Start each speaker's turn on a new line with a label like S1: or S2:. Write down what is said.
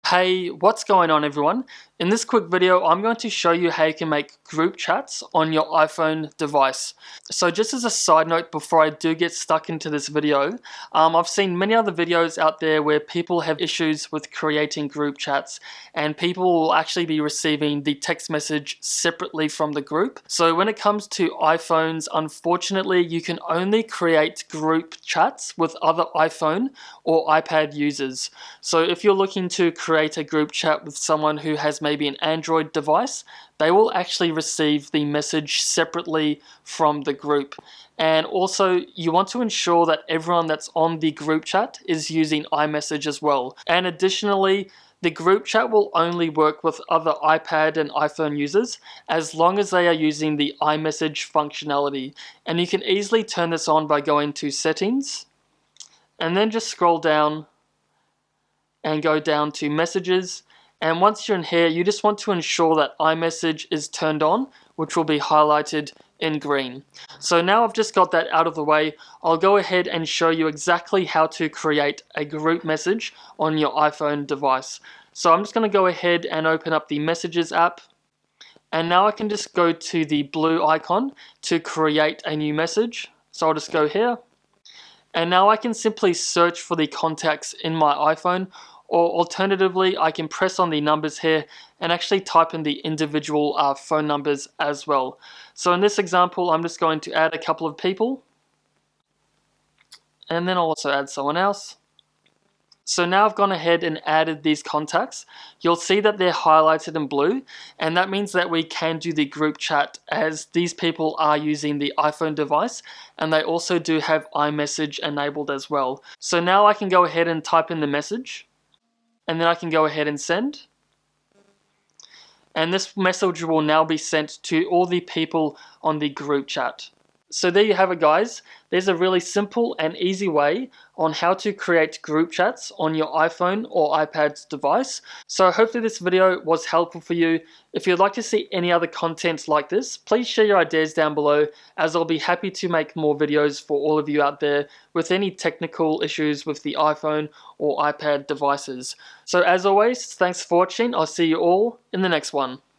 S1: Hey, what's going on everyone? In this quick video, I'm going to show you how you can make group chats on your iPhone device. So just as a side note before I do get stuck into this video, I've seen many other videos out there where people have issues with creating group chats and people will actually be receiving the text message separately from the group. So when it comes to iPhones, unfortunately, you can only create group chats with other iPhone or iPad users. So if you're looking to create a group chat with someone who has maybe an Android device, they will actually receive the message separately from the group. And also, you want to ensure that everyone that's on the group chat is using iMessage as well. And additionally, the group chat will only work with other iPad and iPhone users as long as they are using the iMessage functionality. And you can easily turn this on by going to Settings, and then just scroll down and go down to Messages. And once you're in here, you just want to ensure that iMessage is turned on, which will be highlighted in green. So now I've just got that out of the way, I'll go ahead and show you exactly how to create a group message on your iPhone device. So I'm just going to go ahead and open up the Messages app. And now I can just go to the blue icon to create a new message. So I'll just go here. And now I can simply search for the contacts in my iPhone, or alternatively I can press on the numbers here and actually type in the individual phone numbers as well. So in this example, I'm just going to add a couple of people, and then I'll also add someone else. So now I've gone ahead and added these contacts. You'll see that they're highlighted in blue, and that means that we can do the group chat as these people are using the iPhone device, and they also do have iMessage enabled as well. So now I can go ahead and type in the message, and then I can go ahead and send. And this message will now be sent to all the people on the group chat. So there you have it, guys. There's a really simple and easy way on how to create group chats on your iPhone or iPad's device. So hopefully this video was helpful for you. If you'd like to see any other content like this, please share your ideas down below, as I'll be happy to make more videos for all of you out there with any technical issues with the iPhone or iPad devices. So as always, thanks for watching. I'll see you all in the next one.